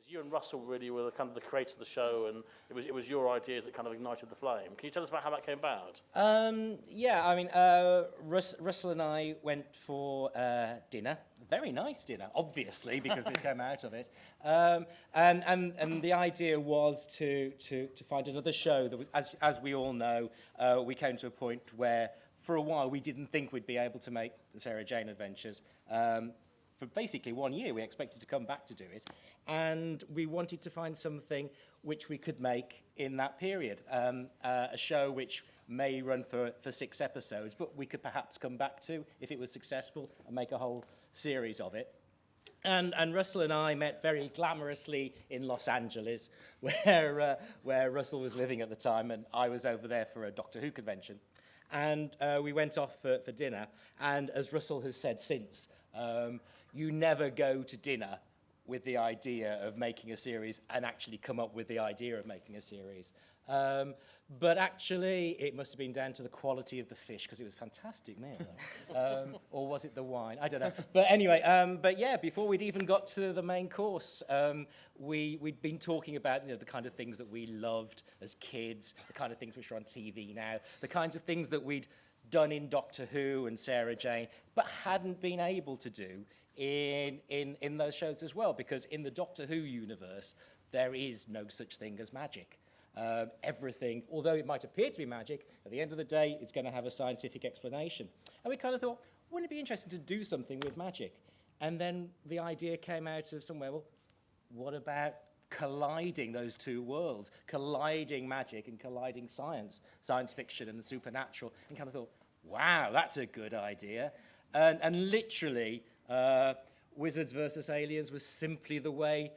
You and Russell really were kind of the creators of the show, and it was your ideas that kind of ignited the flame. Can you tell us about how that came about? Yeah, I mean, Russell and I went for dinner. Very nice dinner, obviously, because this came out of it. And the idea was to find another show that was, as we all know, we came to a point where, for a while, we didn't think we'd be able to make the Sarah Jane Adventures. For basically 1 year, we expected to come back to do it. And we wanted to find something which we could make in that period. A show which may run for 6 episodes, but we could perhaps come back to if it was successful and make a whole series of it. And Russell and I met very glamorously in Los Angeles, where Russell was living at the time, and I was over there for a Doctor Who convention. And we went off for dinner, and as Russell has said since, you never go to dinner with the idea of making a series and actually come up with the idea of making a series. But actually, it must have been down to the quality of the fish, because it was a fantastic meal. Or was it the wine? I don't know. But anyway, but yeah, before we'd even got to the main course, we'd been talking about the kind of things that we loved as kids, the kind of things which are on TV now, the kinds of things that we'd done in Doctor Who and Sarah Jane, but hadn't been able to do in those shows as well, because in the Doctor Who universe, there is no such thing as magic. Everything, although it might appear to be magic, at the end of the day, it's going to have a scientific explanation. And we kind of thought, wouldn't it be interesting to do something with magic? And then the idea came out of somewhere, well, what about colliding those two worlds, colliding magic and colliding science fiction and the supernatural, and kind of thought, wow, that's a good idea. And literally, Wizards versus Aliens was simply the way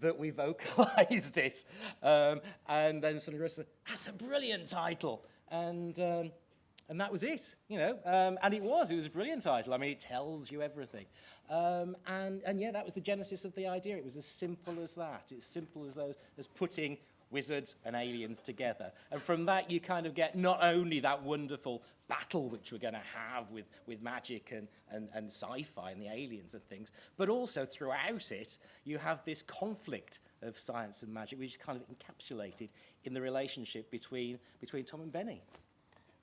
that we vocalized it. And then sort of said, that's a brilliant title. And that was it, and it was a brilliant title. I mean, it tells you everything. And yeah, that was the genesis of the idea. It was as simple as that. It's simple as putting wizards and aliens together. And from that, you kind of get not only that wonderful battle which we're going to have with magic and sci-fi and the aliens and things, but also throughout it, you have this conflict of science and magic, which is kind of encapsulated in the relationship between Tom and Benny.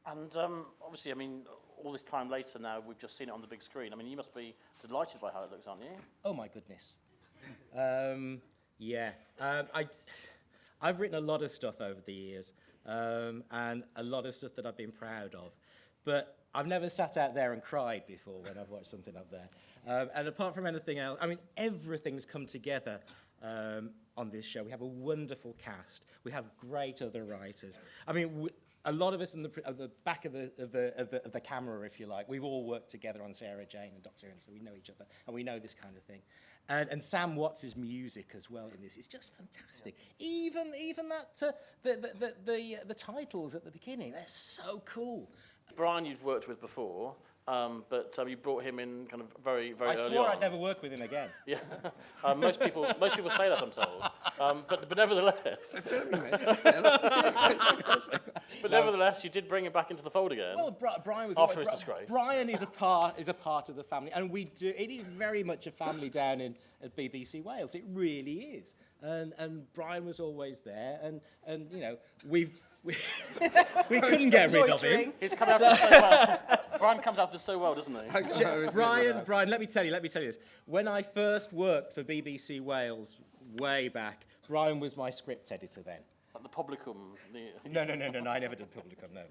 And obviously, I mean, all this time later now, we've just seen it on the big screen. I mean, you must be delighted by how it looks, aren't you? Oh, my goodness. Yeah. I've written a lot of stuff over the years, and a lot of stuff that I've been proud of. But I've never sat out there and cried before when I've watched something up there. And apart from anything else, I mean, everything's come together on this show. We have a wonderful cast. We have great other writers. I mean, a lot of us in the back of the camera, if you like, we've all worked together on Sarah Jane and Doctor Who, so we know each other, and we know this kind of thing. And Sam Watts' music as well in this is just fantastic. Yeah. Even that the titles at the beginning, they're so cool. Brian, you've worked with before, but you brought him in kind of very early on. I swore I'd never work with him again. Yeah, most people say that, I'm told. But nevertheless, nevertheless, you did bring him back into the fold again. Well, Brian was after his disgrace. Brian is a part of the family, and we do. It is very much a family down at BBC Wales. It really is, and Brian was always there, and we couldn't get rid of him. He's come out so well. Brian comes out this so well, doesn't he? Brian, let me tell you this. When I first worked for BBC Wales way back, Brian was my script editor then. Like the Publicum? No, I never did Publicum, no.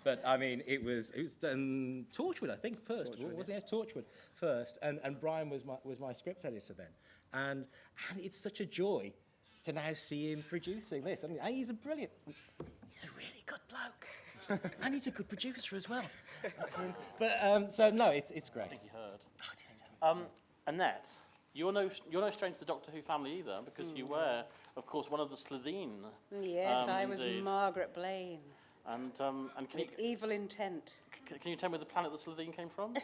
But, I mean, it was Torchwood, I think, first. Wasn't it? Torchwood first. And Brian was my script editor then. And it's such a joy to now see him producing this. I mean, and he's a really good bloke. And he's a good producer as well. But, so, no, it's great. I think you heard. Oh, did I? Annette, you're no stranger to the Doctor Who family either, because you were, of course, one of the Slitheen. Yes, I was indeed. Margaret Blaine. And can you, evil intent. Can you tell me where the planet that Slitheen came from?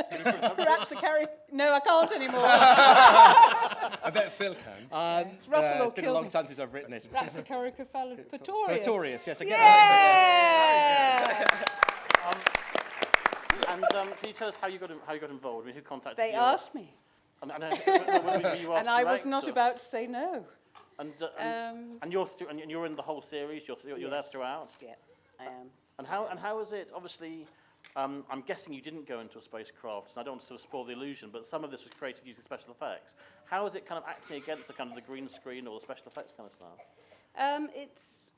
Ratsacari. No, I can't anymore. I bet Phil can. Yes, Russell will it's been a kill long me. time since I've written it. Ratsacaricophalatorius. Pretorius, yes, I get that. And can you tell us how you got involved? I mean, who contacted you? They asked me. were you asked And I was to not direct, about to say no. and you're in the whole series. You're there Yes. throughout. Yeah, I am. And how is it? Obviously, I'm guessing you didn't go into a spacecraft, and I don't want to sort of spoil the illusion, but some of this was created using special effects. How is it kind of acting against the kind of the green screen or the special effects kind of stuff? It's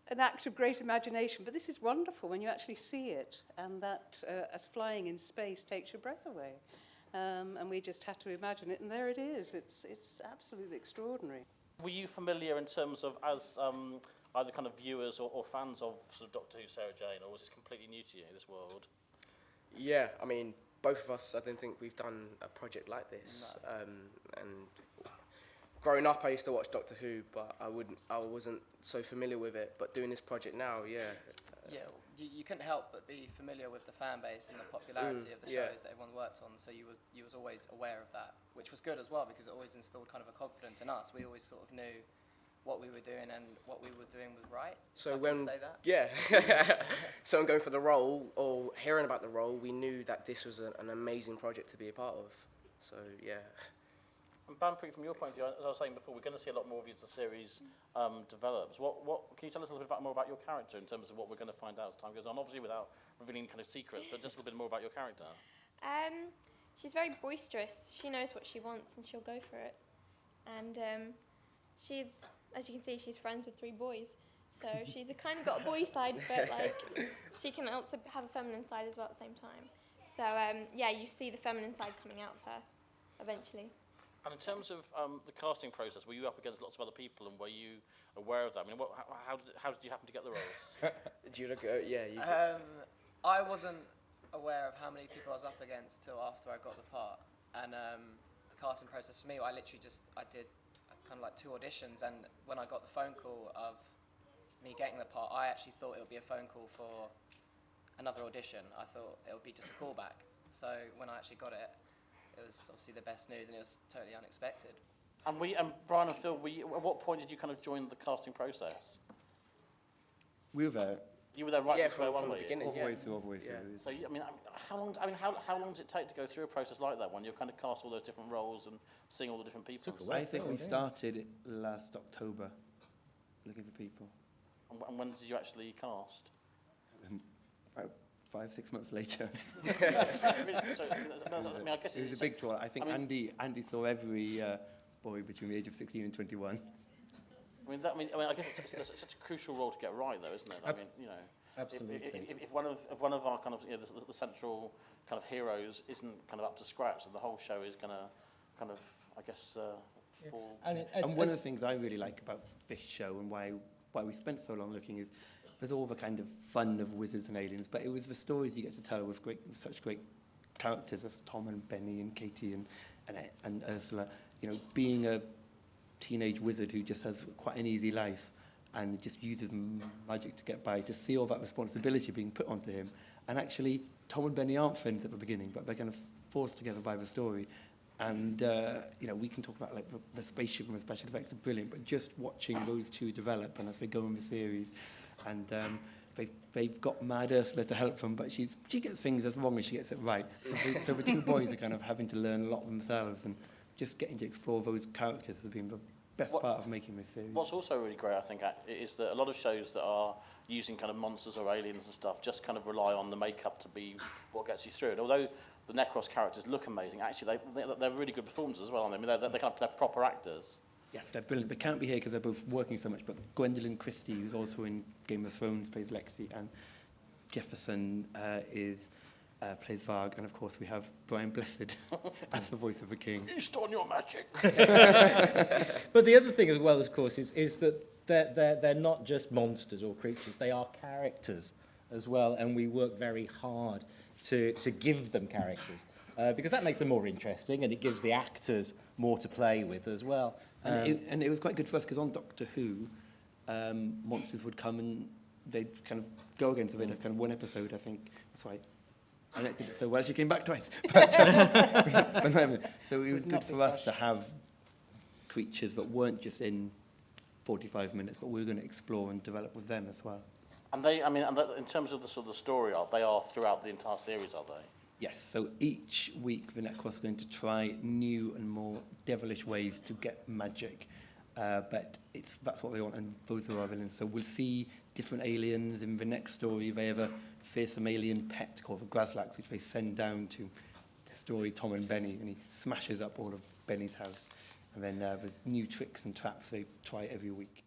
an act of great imagination, but this is wonderful when you actually see it, and that us flying in space takes your breath away. And we just had to imagine it, and there it is. It's absolutely extraordinary. Were you familiar in terms of as either kind of viewers or fans of sort of Doctor Who, Sarah Jane, or was this completely new to you, this world? Yeah, I mean, both of us, I don't think we've done a project like this. And growing up, I used to watch Doctor Who, but I wasn't so familiar with it. But doing this project now, yeah. Yeah, you couldn't help but be familiar with the fan base and the popularity of the yeah. shows that everyone worked on, so you was always aware of that, which was good as well, because it always instilled kind of a confidence in us. We always sort of knew what we were doing and what we were doing was right. So if I when can say that. yeah, so when going for the role or hearing about the role, we knew that this was an amazing project to be a part of. So yeah. And Bamford, from your point of view, as I was saying before, we're going to see a lot more of you as the series develops. What can you tell us a little bit more about your character in terms of what we're going to find out as time goes on? Obviously, without revealing kind of secrets, but just a little bit more about your character. She's very boisterous. She knows what she wants and she'll go for it. And she's, as you can see, she's friends with 3 boys. So she's kind of got a boy side, but like she can also have a feminine side as well at the same time. So yeah, you see the feminine side coming out of her eventually. And in terms of the casting process, were you up against lots of other people, and were you aware of that? I mean, how did you happen to get the roles? Do you look at yeah? You I wasn't aware of how many people I was up against till after I got the part, and the casting process for me, I did kind of like 2 auditions, and when I got the phone call of me getting the part, I actually thought it would be a phone call for another audition. I thought it would be just a callback. So when I actually got it, it was obviously the best news, and it was totally unexpected. And Brian and Phil, at what point did you kind of join the casting process? We were there You were there right yeah, from square one, from the were you? beginning. all the Yeah. way through, all the way through. Yeah. So, how long does it take to go through a process like that when you're kind of cast all those different roles and seeing all the different people? Took a while. I think we started it last October, looking for people. And when did you actually cast? About 5-6 months later. I guess It was it's a big draw. I think I mean- Andy saw every boy between the age of 16 and 21. I guess it's such a crucial role to get right, though, isn't it? I mean, you know, Absolutely. if one of our kind of the central kind of heroes isn't kind of up to scratch, then the whole show is going to kind of, I guess, fall. And one of the things I really like about this show and why we spent so long looking is there's all the kind of fun of wizards and aliens, but it was the stories you get to tell with such great characters as Tom and Benny and Katie and Ursula. You know, being a teenage wizard who just has quite an easy life and just uses magic to get by, to see all that responsibility being put onto him. And actually, Tom and Benny aren't friends at the beginning, but they're kind of forced together by the story. And, you know, we can talk about like the spaceship and the special effects are brilliant, but just watching those 2 develop and as they go in the series, and they've got Mad Ursula to help them, but she gets things as wrong as she gets it right. So the 2 boys are kind of having to learn a lot themselves, and just getting to explore those characters has been the best part of making this series. What's also really great, I think, is that a lot of shows that are using kind of monsters or aliens and stuff just kind of rely on the makeup to be what gets you through. And although the Necros characters look amazing, actually they're really good performers as well, aren't they? I mean, they're proper actors. Yes, they're brilliant. They can't be here because they're both working so much, but Gwendolyn Christie, who's also in Game of Thrones, plays Lexi, and Jefferson plays Varg, and of course we have Brian Blessed as the voice of the king. East on your magic. But the other thing as well, of course, is that they're not just monsters or creatures, they are characters as well, and we work very hard to give them characters, because that makes them more interesting, and it gives the actors more to play with as well. And it was quite good for us, because on Doctor Who, monsters would come and they'd kind of go again, so they'd have kind of 1 episode, I think. That's why Annette did it so well, she came back twice. So it was good for us to have creatures that weren't just in 45 minutes, but we were going to explore and develop with them as well. And in terms of the sort of story arc, they are throughout the entire series, are they? Yes, so each week the Necros are going to try new and more devilish ways to get magic. But that's what they want, and those are our villains. So we'll see different aliens. In the next story, they have a fearsome alien pet called the Grazlax, which they send down to destroy Tom and Benny, and he smashes up all of Benny's house. And then there's new tricks and traps they try every week.